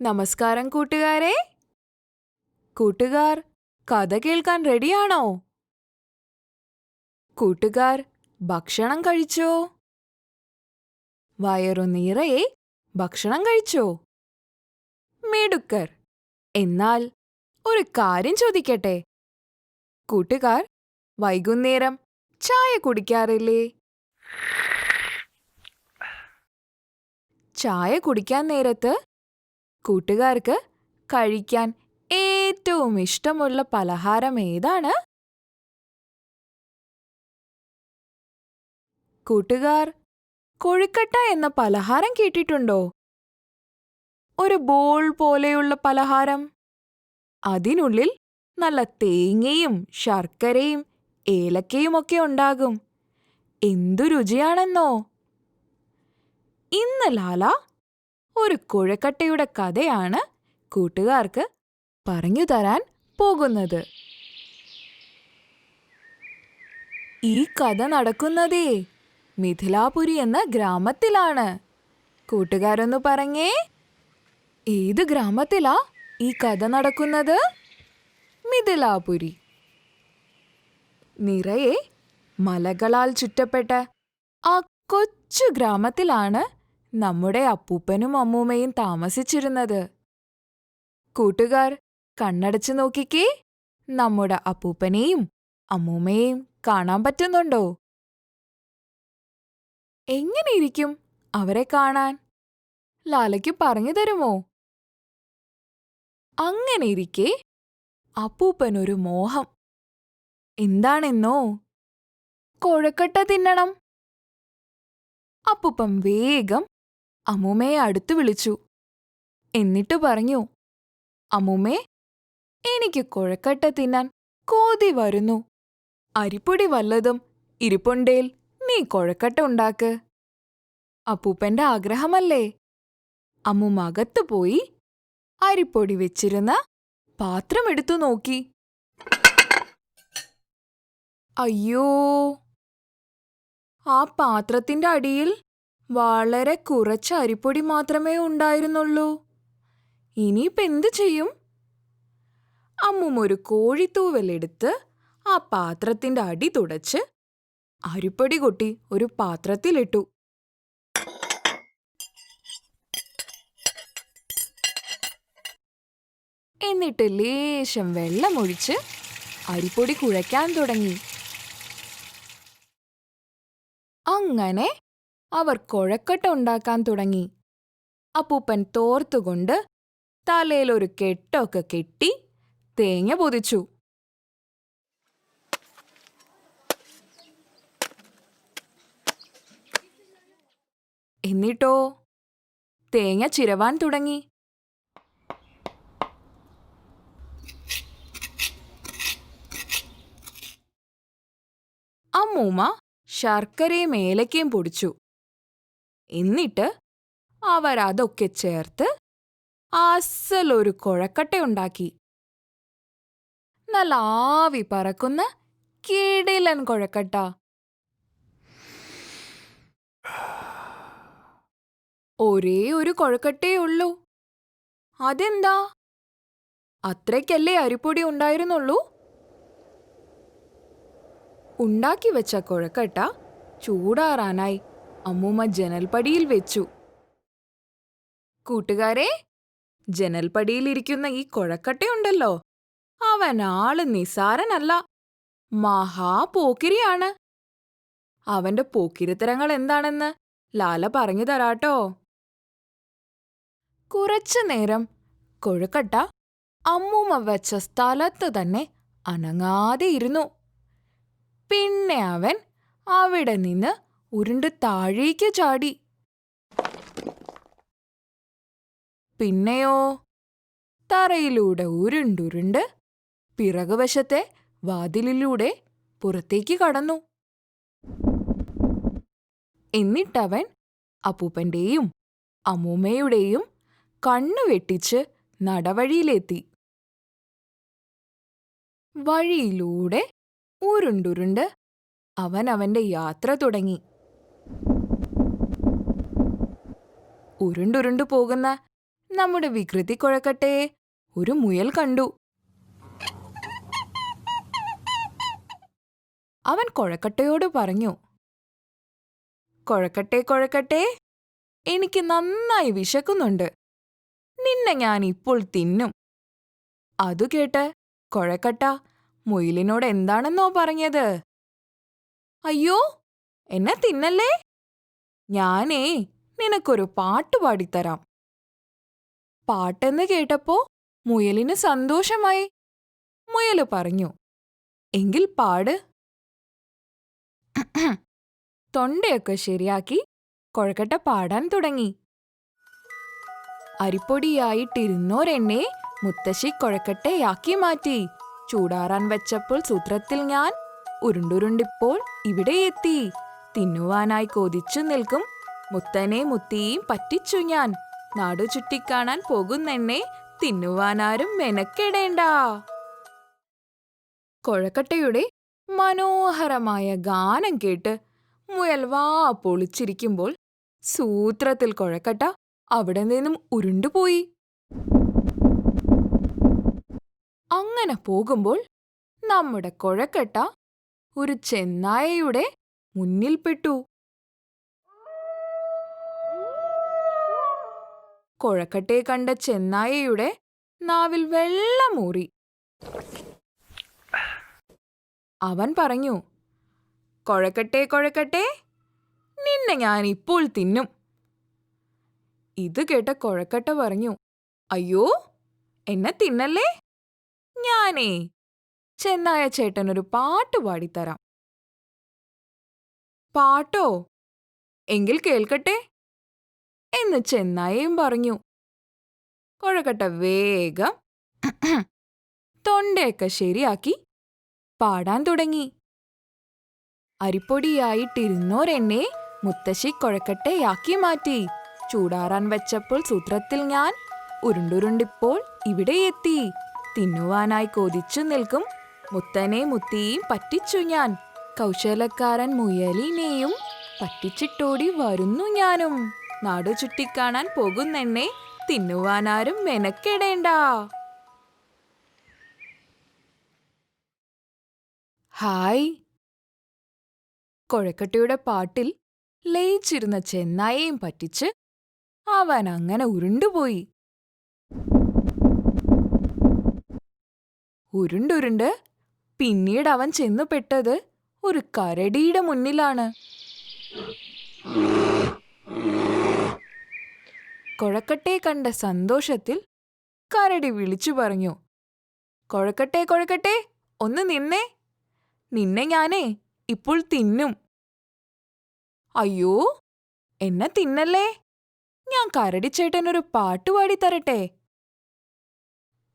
നമസ്കാരം കൂട്ടുകാരെ. കൂട്ടുകാർ കഥ കേൾക്കാൻ റെഡിയാണോ? കൂട്ടുകാർ ഭക്ഷണം കഴിച്ചോ? വയറു നിറയെ ഭക്ഷണം കഴിച്ചോ? മിടുക്കർ. എന്നാൽ ഒരു കാര്യം ചോദിക്കട്ടെ, കൂട്ടുകാർ വൈകുന്നേരം ചായ കുടിക്കാറില്ലേ? ചായ കുടിക്കാൻ നേരത്ത് കൂട്ടുകാർക്ക് കഴിക്കാൻ ഏറ്റവും ഇഷ്ടമുള്ള പലഹാരം ഏതാണ്? കൂട്ടുകാർ കൊഴുക്കട്ട എന്ന പലഹാരം കേട്ടിട്ടുണ്ടോ? ഒരു ബോൾ പോലെയുള്ള പലഹാരം. അതിനുള്ളിൽ നല്ല തേങ്ങയും ശർക്കരയും ഏലക്കയുമൊക്കെ ഉണ്ടാകും. എന്തു രുചിയാണെന്നോ! ഇന്ന് ലാല ഒരു കൊഴുക്കട്ടയുടെ കഥയാണ് കൂട്ടുകാർക്ക് പറഞ്ഞു തരാൻ പോകുന്നത്. ഈ കഥ നടക്കുന്നതേ മിഥിലാപുരി എന്ന ഗ്രാമത്തിലാണ്. കൂട്ടുകാരൊന്ന് പറഞ്ഞേ, ഏത് ഗ്രാമത്തിലാ ഈ കഥ നടക്കുന്നത്? മിഥിലാപുരി. നിറയെ മലകളാൽ ചുറ്റപ്പെട്ട ആ കൊച്ചു ഗ്രാമത്തിലാണ് നമ്മുടെ അപ്പൂപ്പനും അമ്മൂമ്മയും താമസിച്ചിരുന്നത്. കൂട്ടുകാർ കണ്ണടച്ചു നോക്കിക്കേ, നമ്മുടെ അപ്പൂപ്പനെയും അമ്മൂമ്മയെയും കാണാൻ പറ്റുന്നുണ്ടോ? എങ്ങനെയിരിക്കും അവരെ കാണാൻ? ലാലയ്ക്ക് പറഞ്ഞു തരുമോ? അങ്ങനെയിരിക്കെ അപ്പൂപ്പനൊരു മോഹം. എന്താണെന്നോ? കൊഴുക്കട്ട തിന്നണം. അപ്പൂപ്പൻ വേഗം അമ്മൂമ്മയെ അടുത്തു വിളിച്ചു. എന്നിട്ട് പറഞ്ഞു, അമ്മൂമ്മേ, എനിക്ക് കൊഴുക്കട്ട തിന്നാൻ കൊതി വരുന്നു. അരിപ്പൊടി വല്ലതും ഇരിപ്പുണ്ടേൽ നീ കൊഴുക്കട്ട ഉണ്ടാക്ക്. അപ്പൂപ്പന്റെ ആഗ്രഹമല്ലേ. അമ്മൂമ്മ അകത്തു പോയി അരിപ്പൊടി വെച്ചിരുന്ന പാത്രം എടുത്തു നോക്കി. അയ്യോ, ആ പാത്രത്തിന്റെ അടിയിൽ വളരെ കുറച്ച് അരിപ്പൊടി മാത്രമേ ഉണ്ടായിരുന്നുള്ളൂ. ഇനിയിപ്പോൾ എന്തു ചെയ്യും? അമ്മൂമ്മ ഒരു കോഴിത്തൂവലെടുത്ത് ആ പാത്രത്തിന്റെ അടി തുടച്ച് അരിപ്പൊടി കൊട്ടി ഒരു പാത്രത്തിലിട്ടു. എന്നിട്ട് ലേശം വെള്ളമൊഴിച്ച് അരിപ്പൊടി കുഴയ്ക്കാൻ തുടങ്ങി. അങ്ങനെ അവർ കൊഴക്കട്ട ഉണ്ടാക്കാൻ തുടങ്ങി. അപ്പൂപ്പൻ തോർത്തുകൊണ്ട് തലയിലൊരു കെട്ടൊക്കെ കെട്ടി തേങ്ങ പൊതിച്ചു. എന്നിട്ടോ തേങ്ങ ചിരവാൻ തുടങ്ങി. അമ്മൂമ്മ ശർക്കരയും ഏലക്കയും പൊടിച്ചു. എന്നിട്ട് അവരതൊക്കെ ചേർത്ത് അസലൊരു കൊഴക്കട്ടയുണ്ടാക്കി. നല്ല ആവി പറക്കുന്ന കിടിലൻ കൊഴക്കട്ട. ഒരേ ഒരു കൊഴക്കട്ടയേ ഉള്ളൂ. അതെന്താ? അത്രയ്ക്കല്ലേ അരിപ്പൊടി ഉണ്ടായിരുന്നുള്ളൂ? ഉണ്ടാക്കി വെച്ച കൊഴക്കട്ട ചൂടാറാനായി അമ്മൂമ്മ ജനൽപ്പടിയിൽ വെച്ചു. കൂട്ടുകാരെ, ജനൽപ്പടിയിലിരിക്കുന്ന ഈ കൊഴക്കട്ടയുണ്ടല്ലോ, അവനാള് നിസാരനല്ല, മഹാപോക്കിരിയാണ്. അവന്റെ പോക്കിരിത്തരങ്ങൾ എന്താണെന്ന് ലാല പറഞ്ഞു തരാട്ടോ. കുറച്ചു നേരം കൊഴുക്കട്ട അമ്മൂമ്മ വെച്ച സ്ഥലത്ത് തന്നെ അനങ്ങാതെ ഇരുന്നു. പിന്നെ അവൻ അവിടെ നിന്ന് ഉരുണ്ട് താഴേക്ക് ചാടി. പിന്നെയോ തറയിലൂടെ ഉരുണ്ടുരുണ്ട് പിറകുവശത്തെ വാതിലിലൂടെ പുറത്തേക്ക് കടന്നു. എന്നിട്ടവൻ അപ്പൂപ്പന്റെയും അമ്മൂമ്മയുടെയും കണ്ണു വെട്ടിച്ച് നടവഴിയിലെത്തി. വഴിയിലൂടെ ഉരുണ്ടുരുണ്ട് അവൻ അവന്റെ യാത്ര തുടങ്ങി. ഉരുണ്ടുരുണ്ടു പോകുന്ന നമ്മുടെ വികൃതി കൊഴക്കട്ടയെ ഒരു മുയൽ കണ്ടു. അവൻ കൊഴക്കട്ടയോട് പറഞ്ഞു, കൊഴക്കട്ടെ കൊഴക്കട്ടെ, എനിക്ക് നന്നായി വിശക്കുന്നുണ്ട്. നിന്നെ ഞാൻ ഇപ്പോൾ തിന്നും. അതു കേട്ട് കൊഴക്കട്ട മുയലിനോട് എന്താണെന്നോ പറഞ്ഞത്. അയ്യോ, എന്നെ തിന്നല്ലേ, ഞാനേ നിനക്കൊരു പാട്ട് പാടിത്തരാം. പാട്ടെന്ന് കേട്ടപ്പോ മുയലിന് സന്തോഷമായി. മുയല് പറഞ്ഞു, എങ്കിൽ പാട്. തൊണ്ടയൊക്കെ ശരിയാക്കി കൊഴക്കട്ട പാടാൻ തുടങ്ങി. അരിപ്പൊടിയായിട്ടിരുന്നോരെണ്ണെ മുത്തശ്ശി കൊഴക്കട്ടയാക്കി മാറ്റി. ചൂടാറാൻ വെച്ചപ്പോൾ സൂത്രത്തിൽ ഞാൻ ഉരുണ്ടുരുണ്ടിപ്പോൾ ഇവിടെ എത്തി. തിന്നുവാനായി കൊതിച്ചു നിൽക്കും മുത്തനെ മുത്തിയും പറ്റിച്ചു ഞാൻ. നാടു ചുറ്റിക്കാണാൻ പോകുന്നെന്നെ തിന്നുവാനാരും മെനക്കെടേണ്ട. കൊഴക്കട്ടയുടെ മനോഹരമായ ഗാനം കേട്ട് മുയൽ വാ പൊളിച്ചിരിക്കുമ്പോൾ സൂത്രത്തിൽ കൊഴക്കട്ട അവിടെ നിന്നും ഉരുണ്ടുപോയി. അങ്ങനെ പോകുമ്പോൾ നമ്മുടെ കൊഴക്കട്ട ഒരു ചെന്നായയുടെ മുന്നിൽപ്പെട്ടു. കൊഴക്കട്ടയെ കണ്ട ചെന്നായയുടെ നാവിൽ വെള്ളമൂറി. അവൻ പറഞ്ഞു, കൊഴക്കട്ടെ കൊഴക്കട്ടെ, നിന്നെ ഞാൻ ഇപ്പോൾ തിന്നും. ഇത് കേട്ട കൊഴക്കട്ട പറഞ്ഞു, അയ്യോ, എന്നെ തിന്നല്ലേ, ഞാനേ ചെന്നായ ചേട്ടനൊരു പാട്ട് പാടിത്തരാം. പാട്ടോ? എങ്കിൽ കേൾക്കട്ടെ എന്ന് ചെന്നായയും പറഞ്ഞു. കൊഴക്കട്ട വേഗം തൊണ്ടയൊക്കെ ശരിയാക്കി പാടാൻ തുടങ്ങി. അരിപ്പൊടിയായിട്ടിരുന്നോരെണ്ണെ മുത്തശ്ശി കൊഴക്കട്ടയാക്കി മാറ്റി. ചൂടാറാൻ വെച്ചപ്പോൾ സൂത്രത്തിൽ ഞാൻ ഉരുണ്ടുരുണ്ടിപ്പോൾ ഇവിടെ എത്തി. തിന്നുവാനായി കൊതിച്ചു നിൽക്കും മുത്തനെ മുത്തിയും പറ്റിച്ചു ഞാൻ. കൗശലക്കാരൻ മുയലിനെയും പറ്റിച്ചിട്ടോടി വരുന്നു ഞാനും. നാടു ചുറ്റിക്കാണാൻ പോകുന്നെന്നെ തിന്നുവാനാരും മെനക്കെടേണ്ട. ഹായ്. കൊഴക്കട്ടയുടെ പാട്ടിൽ ലയിച്ചിരുന്ന ചെന്നായയും പറ്റിച്ച് അവൻ അങ്ങനെ ഉരുണ്ടുപോയി. ഉരുണ്ടുരുണ്ട് പിന്നീട് അവൻ ചെന്നുപെട്ടത് ഒരു കരടിയുടെ മുന്നിലാണ്. കൊഴക്കട്ടയെ കണ്ട സന്തോഷത്തിൽ കരടി വിളിച്ചു പറഞ്ഞു, കൊഴക്കട്ടെ കൊഴക്കട്ടെ, ഒന്ന് നിന്നേ, നിന്നെ ഞാനേ ഇപ്പോൾ തിന്നും. അയ്യോ, എന്നെ തിന്നല്ലേ, ഞാൻ കരടിച്ചേട്ടനൊരു പാട്ട് പാടിത്തരട്ടെ.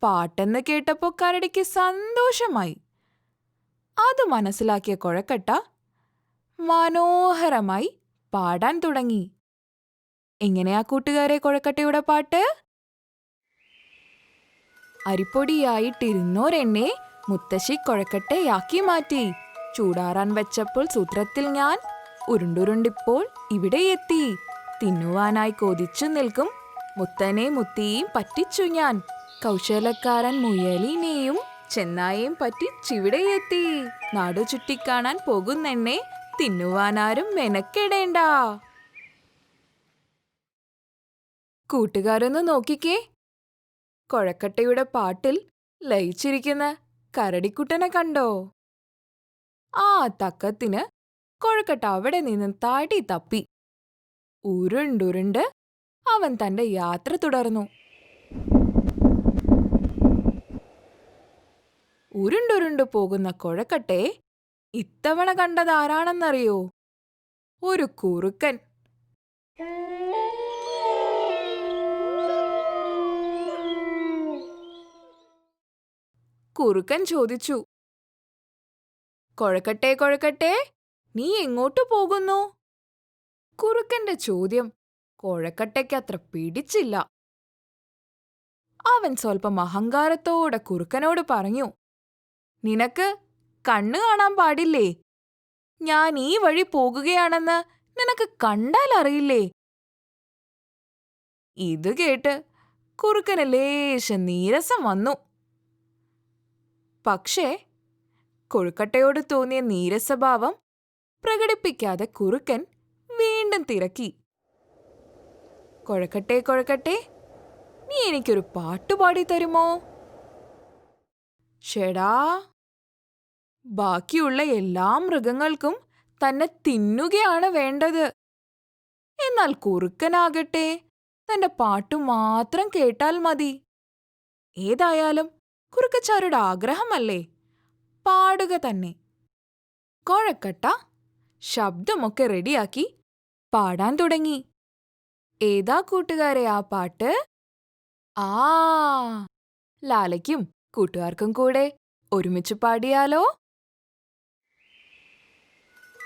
പാട്ടെന്ന് കേട്ടപ്പോ കരടിക്ക് സന്തോഷമായി. അത് മനസ്സിലാക്കിയ കൊഴക്കട്ട മനോഹരമായി പാടാൻ തുടങ്ങി. എങ്ങനെയാ കൂട്ടുകാരെ കൊഴക്കട്ടയുടെ പാട്ട്? അരിപ്പൊടിയായിട്ടിരുന്നോരെണ്ണെ മുത്തശ്ശി കൊഴക്കട്ടയാക്കി മാറ്റി. ചൂടാറാൻ വെച്ചപ്പോൾ സൂത്രത്തിൽ ഞാൻ ഉരുണ്ടുരുണ്ടിപ്പോൾ ഇവിടെ എത്തി. തിന്നുവാനായി കൊതിച്ചു നിൽക്കും മുത്തനെ മുത്തിയും പറ്റിച്ചു ഞാൻ. കൗശലക്കാരൻ മുയലിനെയും ചെന്നായയും പറ്റിച്ചിവിടെ എത്തി. നാടു ചുറ്റിക്കാണാൻ പോകുന്നെന്നെ തിന്നുവാനാരും മെനക്കെടേണ്ട. കൂട്ടുകാരൊന്ന് നോക്കിക്കേ, കൊഴക്കട്ടയുടെ പാട്ടിൽ ലയിച്ചിരിക്കുന്ന കരടിക്കുട്ടനെ കണ്ടോ? ആ തക്കത്തിന് കൊഴക്കട്ട അവിടെ നിന്ന് താടി തപ്പി. ഉരുണ്ടുരുണ്ട് അവൻ തന്റെ യാത്ര തുടർന്നു. ഉരുണ്ടുരുണ്ടു പോകുന്ന കൊഴക്കട്ടയെ ഇത്തവണ കണ്ടതാരാണെന്നറിയോ? ഒരു കുറുക്കൻ. കുറുക്കൻ ചോദിച്ചു, കൊഴക്കട്ടെ കൊഴക്കട്ടെ, നീ എങ്ങോട്ടു പോകുന്നു? കുറുക്കന്റെ ചോദ്യം കൊഴക്കട്ടയ്ക്കത്ര പിടിച്ചില്ല. അവൻ സ്വൽപ്പം അഹങ്കാരത്തോടെ കുറുക്കനോട് പറഞ്ഞു, നിനക്ക് കണ്ണു കാണാൻ പാടില്ലേ? ഞാൻ ഈ വഴി പോകുകയാണെന്ന് നിനക്ക് കണ്ടാൽ അറിയില്ലേ? ഇത് കേട്ട് കുറുക്കന് ലേശം നീരസം വന്നു. പക്ഷേ കൊഴുക്കട്ടയോട് തോന്നിയ നീരസഭാവം പ്രകടിപ്പിക്കാതെ കുറുക്കൻ വീണ്ടും തിരക്കി. കൊഴക്കട്ടെ കൊഴക്കട്ടെ, നീ എനിക്കൊരു പാട്ടുപാടി തരുമോ? ഷെടാ, ബാക്കിയുള്ള എല്ലാ മൃഗങ്ങൾക്കും തന്നെ തിന്നുകയാണ് വേണ്ടത്. എന്നാൽ കുറുക്കനാകട്ടെ തന്റെ പാട്ടു മാത്രം കേട്ടാൽ മതി. ഏതായാലും കുറുക്കച്ചാരുടെ ആഗ്രഹമല്ലേ, പാടുക തന്നെ. കൊഴക്കട്ട ശബ്ദമൊക്കെ റെഡിയാക്കി പാടാൻ തുടങ്ങി. ഏതാ കൂട്ടുകാരെ ആ പാട്ട്? ആ, ലാലയ്ക്കും കൂട്ടുകാർക്കും കൂടെ ഒരുമിച്ച് പാടിയാലോ?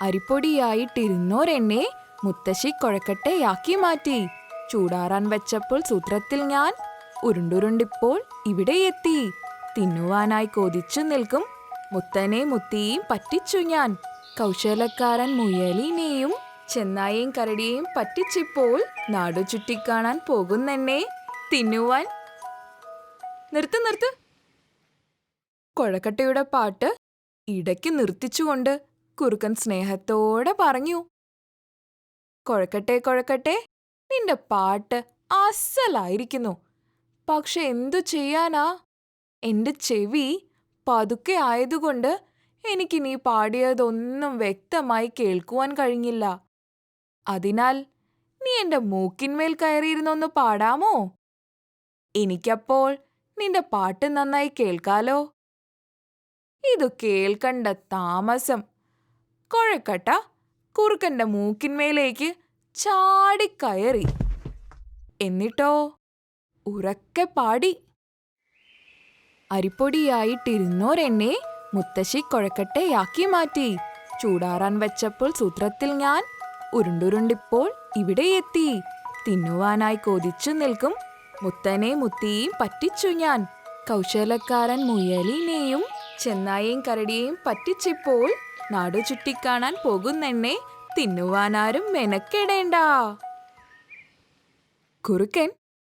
അരിപ്പൊടിയായിട്ടിരുന്നോരെന്നെ മുത്തശ്ശി കൊഴക്കട്ടയാക്കി മാറ്റി. ചൂടാറാൻ വെച്ചപ്പോൾ സൂത്രത്തിൽ ഞാൻ ഉരുണ്ടുരുണ്ടിപ്പോൾ ഇവിടെ എത്തി. തിന്നുവാനായി കൊതിച്ചു നിൽക്കും മുത്തനെ മുത്തിയും പറ്റിച്ചു ഞാൻ. കൗശലക്കാരൻ മുയലിനെയും ചെന്നായെയും കരടിയെയും പറ്റിച്ചിപ്പോൾ നാടു ചുറ്റിക്കാണാൻ പോകുന്നെന്നെ തിന്നുവാൻ. നിർത്ത് നിർത്ത്. കൊഴക്കട്ടയുടെ പാട്ട് ഇടയ്ക്ക് നിർത്തിച്ചുകൊണ്ട് കുറുക്കൻ സ്നേഹത്തോടെ പറഞ്ഞു. കൊഴക്കട്ടെ കൊഴക്കട്ടെ, നിന്റെ പാട്ട് അസലായിരിക്കുന്നു. പക്ഷെ എന്തു ചെയ്യാനാ, എന്റെ ചെവി പതുക്കെ ആയതുകൊണ്ട് എനിക്ക് നീ പാടിയതൊന്നും വ്യക്തമായി കേൾക്കുവാൻ കഴിഞ്ഞില്ല. അതിനാൽ നീ എന്റെ മൂക്കിന്മേൽ കയറിയിരുന്നൊന്ന് പാടാമോ? എനിക്കപ്പോൾ നിന്റെ പാട്ട് നന്നായി കേൾക്കാലോ. ഇതു കേൾക്കണ്ട താമസം കൊഴക്കട്ട കുറുക്കന്റെ മൂക്കിന്മേലേക്ക് ചാടിക്കയറി. എന്നിട്ടോ ഉറക്കെ പാടി. അരിപ്പൊടിയായിട്ടിരുന്നോരെന്നെ മുത്തശ്ശി കൊഴക്കട്ടയാക്കി മാറ്റി. ചൂടാറാൻ വെച്ചപ്പോൾ സൂത്രത്തിൽ ഞാൻ ഉരുണ്ടുരുണ്ടിപ്പോൾ ഇവിടെ എത്തി. തിന്നുവാനായി കൊതിച്ചു നിൽക്കും മുത്തനെ മുത്തിയും പറ്റിച്ചു ഞാൻ. കൗശലക്കാരൻ മുയലിനെയും ചെന്നായെയും കരടിയെയും പറ്റിച്ചിപ്പോൾ നാടു ചുറ്റിക്കാണാൻ പോകുന്നെന്നെ തിന്നുവാനാരും മെനക്കെടേണ്ട. കുറുക്കൻ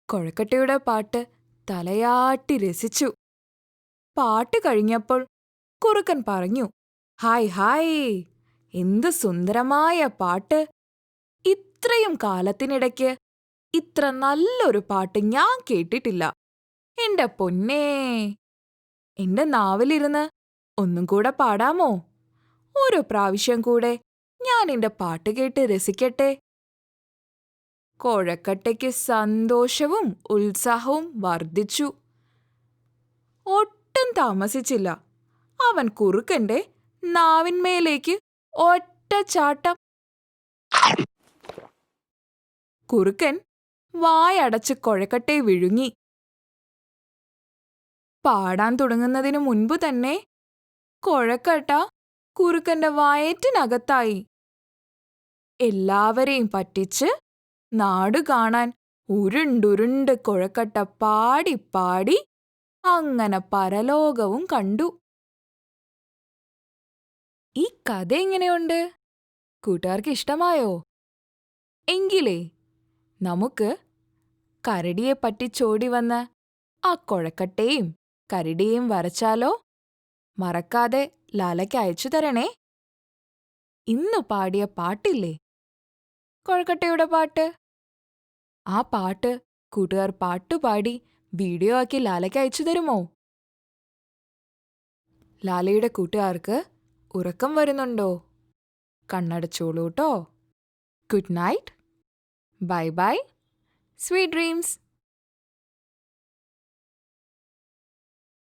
കൊഴക്കട്ടയുടെ പാട്ട് തലയാട്ടി രസിച്ചു. പാട്ട് കഴിഞ്ഞപ്പോൾ കുറുക്കൻ പറഞ്ഞു, ഹായ് ഹായ്, എന്ത് സുന്ദരമായ പാട്ട്! ഇത്രയും കാലത്തിനിടയ്ക്ക് ഇത്ര നല്ലൊരു പാട്ട് ഞാൻ കേട്ടിട്ടില്ല. എന്റെ പൊന്നേ, എന്റെ നാവിലിരുന്ന് ഒന്നും കൂടെ പാടാമോ? ഒരു പ്രാവശ്യം കൂടെ ഞാൻ എന്റെ പാട്ട് കേട്ട് രസിക്കട്ടെ. കൊഴക്കട്ടയ്ക്ക് സന്തോഷവും ഉത്സാഹവും വർദ്ധിച്ചു. ഒട്ടും താമസിച്ചില്ല. അവൻ കുറുക്കന്റെ നാവിന്മേലേക്ക് ഒറ്റച്ചാട്ടം. കുറുക്കൻ വായടച്ച് കൊഴക്കട്ടയെ വിഴുങ്ങി. പാടാൻ തുടങ്ങുന്നതിനു മുൻപ് തന്നെ കൊഴക്കട്ട കുറുക്കന്റെ വയറ്റിനകത്തായി. എല്ലാവരെയും പറ്റിച്ച് നാടു കാണാൻ ഉരുണ്ടുരുണ്ട് കൊഴക്കട്ട പാടി പാടി അങ്ങനെ പരലോകവും കണ്ടു. ഈ കഥ എങ്ങനെയുണ്ട്? കൂട്ടുകാർക്ക് ഇഷ്ടമായോ? എങ്കിലേ നമുക്ക് കരടിയെ പറ്റിച്ചോടി വന്ന് ആ കൊഴക്കട്ടയും കരടിയെയും വരച്ചാലോ? മറക്കാതെ ലാലയ്ക്ക് അയച്ചു തരണേ. ഇന്നു പാടിയ പാട്ടില്ലേ, കൊഴക്കട്ടയുടെ പാട്ട്, ആ പാട്ട് കൂട്ടുകാർ പാട്ടുപാടി വീഡിയോ ആക്കി ലാലയ്ക്ക് അയച്ചു തരുമോ? ലാലയുടെ കൂട്ടുകാർക്ക് ഉറക്കം വരുന്നുണ്ടോ? കണ്ണടച്ചോളൂട്ടോ. Good night. Bye bye. Sweet dreams.